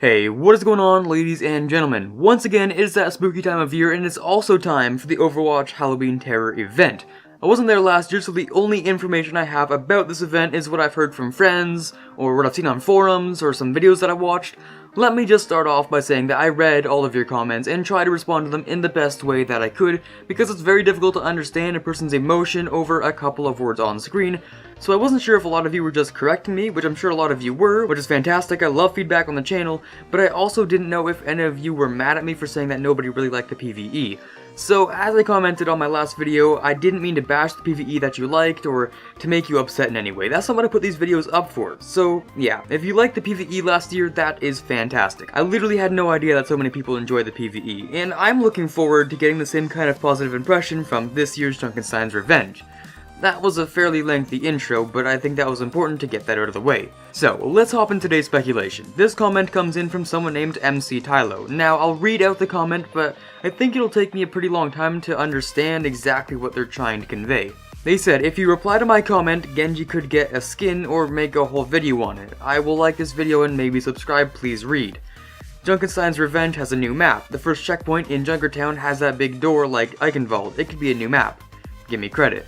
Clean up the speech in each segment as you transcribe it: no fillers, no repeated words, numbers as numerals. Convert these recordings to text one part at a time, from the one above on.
Hey, what is going on, ladies and gentlemen? Once again, it is that spooky time of year, and it's also time for the Overwatch Halloween Terror event. I wasn't there last year, so the only information I have about this event is what I've heard from friends, or what I've seen on forums, or some videos that I watched. Let me just start off by saying that I read all of your comments and tried to respond to them in the best way that I could, because it's very difficult to understand a person's emotion over a couple of words on screen. So I wasn't sure if a lot of you were just correcting me, which I'm sure a lot of you were, which is fantastic. I love feedback on the channel, but I also didn't know if any of you were mad at me for saying that nobody really liked the PvE. So, as I commented on my last video, I didn't mean to bash the PvE that you liked, or to make you upset in any way. That's not what I put these videos up for. So, yeah, if you liked the PvE last year, that is fantastic. I literally had no idea that so many people enjoyed the PvE, and I'm looking forward to getting the same kind of positive impression from this year's Junkenstein's Revenge. That was a fairly lengthy intro, but I think that was important to get that out of the way. So, let's hop into today's speculation. This comment comes in from someone named MC Tylo. Now, I'll read out the comment, but I think it'll take me a pretty long time to understand exactly what they're trying to convey. They said, if you reply to my comment, Genji could get a skin or make a whole video on it. I will like this video and maybe subscribe, please read. Junkenstein's Revenge has a new map. The first checkpoint in Junkertown has that big door like Eichenwald. It could be a new map. Give me credit.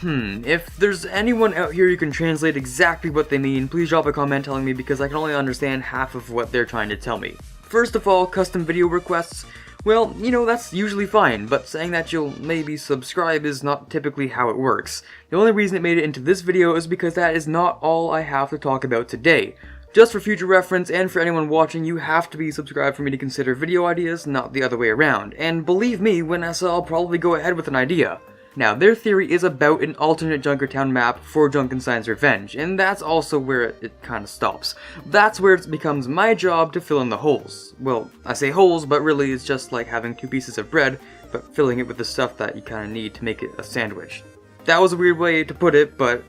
If there's anyone out here who can translate exactly what they mean, please drop a comment telling me, because I can only understand half of what they're trying to tell me. First of all, custom video requests. Well, you know, that's usually fine, but saying that you'll maybe subscribe is not typically how it works. The only reason it made it into this video is because that is not all I have to talk about today. Just for future reference, and for anyone watching, you have to be subscribed for me to consider video ideas, not the other way around. And believe me, when I say, I'll probably go ahead with an idea. Now, their theory is about an alternate Junkertown map for Junkenstein's Revenge, and that's also where it kind of stops. That's where it becomes my job to fill in the holes. Well, I say holes, but really it's just like having two pieces of bread, but filling it with the stuff that you kind of need to make it a sandwich. That was a weird way to put it, but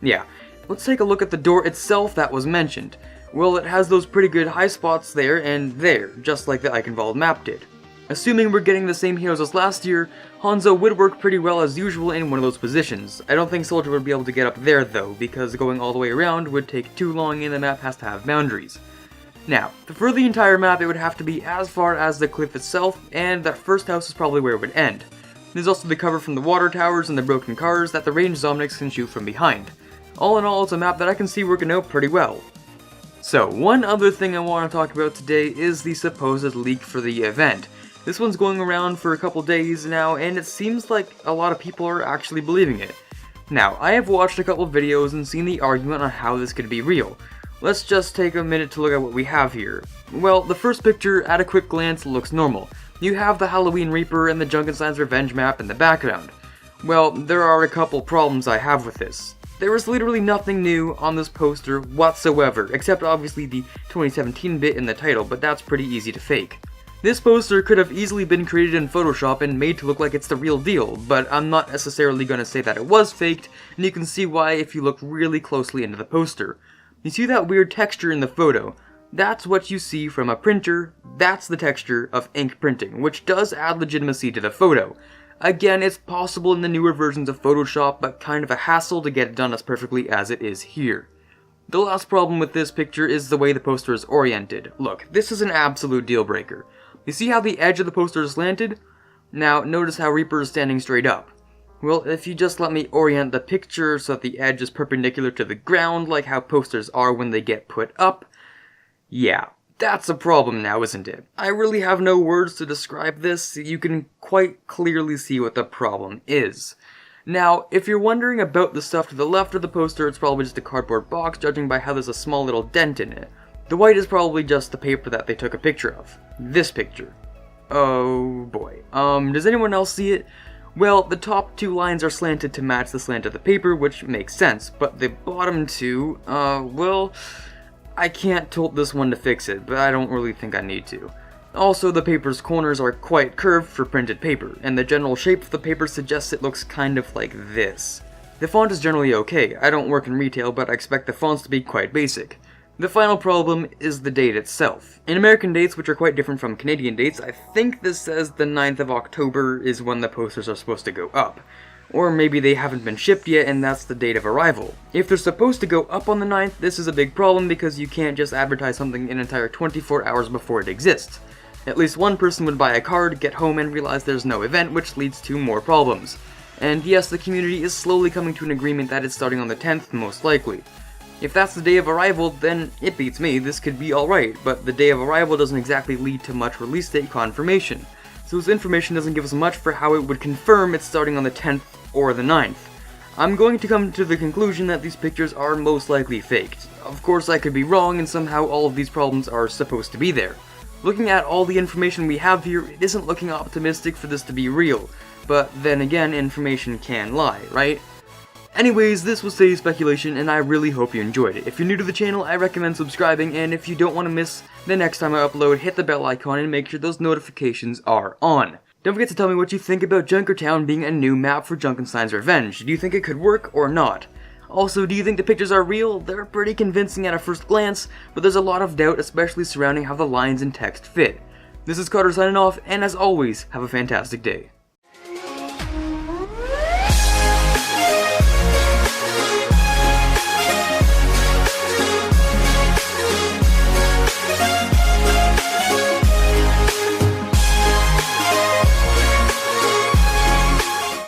yeah. Let's take a look at the door itself that was mentioned. Well, it has those pretty good high spots there and there, just like the Eichenwald map did. Assuming we're getting the same heroes as last year, Hanzo would work pretty well as usual in one of those positions. I don't think Soldier would be able to get up there though, because going all the way around would take too long and the map has to have boundaries. Now, for the entire map it would have to be as far as the cliff itself, and that first house is probably where it would end. There's also the cover from the water towers and the broken cars that the ranged Zomnics can shoot from behind. All in all, it's a map that I can see working out pretty well. So, one other thing I want to talk about today is the supposed leak for the event. This one's going around for a couple days now, and it seems like a lot of people are actually believing it. Now, I have watched a couple videos and seen the argument on how this could be real. Let's just take a minute to look at what we have here. Well, the first picture, at a quick glance, looks normal. You have the Halloween Reaper and the Junkenstein's Revenge map in the background. Well, there are a couple problems I have with this. There is literally nothing new on this poster whatsoever, except obviously the 2017 bit in the title, but that's pretty easy to fake. This poster could have easily been created in Photoshop and made to look like it's the real deal, but I'm not necessarily going to say that it was faked, and you can see why if you look really closely into the poster. You see that weird texture in the photo? That's what you see from a printer. That's the texture of ink printing, which does add legitimacy to the photo. Again, it's possible in the newer versions of Photoshop, but kind of a hassle to get it done as perfectly as it is here. The last problem with this picture is the way the poster is oriented. Look, this is an absolute deal breaker. You see how the edge of the poster is slanted? Now, notice how Reaper is standing straight up. Well, if you just let me orient the picture so that the edge is perpendicular to the ground, like how posters are when they get put up, yeah, that's a problem now, isn't it? I really have no words to describe this. You can quite clearly see what the problem is. Now, if you're wondering about the stuff to the left of the poster, it's probably just a cardboard box, judging by how there's a small little dent in it. The white is probably just the paper that they took a picture of. This picture. Oh boy. Does anyone else see it? Well, the top two lines are slanted to match the slant of the paper, which makes sense, but the bottom two, well, I can't tilt this one to fix it, but I don't really think I need to. Also, the paper's corners are quite curved for printed paper, and the general shape of the paper suggests it looks kind of like this. The font is generally okay. I don't work in retail, but I expect the fonts to be quite basic. The final problem is the date itself. In American dates, which are quite different from Canadian dates, I think this says the 9th of October is when the posters are supposed to go up. Or maybe they haven't been shipped yet and that's the date of arrival. If they're supposed to go up on the 9th, this is a big problem because you can't just advertise something an entire 24 hours before it exists. At least one person would buy a card, get home, and realize there's no event, which leads to more problems. And yes, the community is slowly coming to an agreement that it's starting on the 10th, most likely. If that's the day of arrival, then it beats me, this could be alright, but the day of arrival doesn't exactly lead to much release date confirmation. So this information doesn't give us much for how it would confirm it's starting on the 10th or the 9th. I'm going to come to the conclusion that these pictures are most likely faked. Of course I could be wrong and somehow all of these problems are supposed to be there. Looking at all the information we have here, it isn't looking optimistic for this to be real, but then again, information can lie, right? Anyways, this was today's speculation and I really hope you enjoyed it. If you're new to the channel, I recommend subscribing, and if you don't want to miss the next time I upload, hit the bell icon and make sure those notifications are on. Don't forget to tell me what you think about Junkertown being a new map for Junkenstein's Revenge. Do you think it could work or not? Also, do you think the pictures are real? They're pretty convincing at a first glance, but there's a lot of doubt, especially surrounding how the lines and text fit. This is Carter signing off, and as always, have a fantastic day.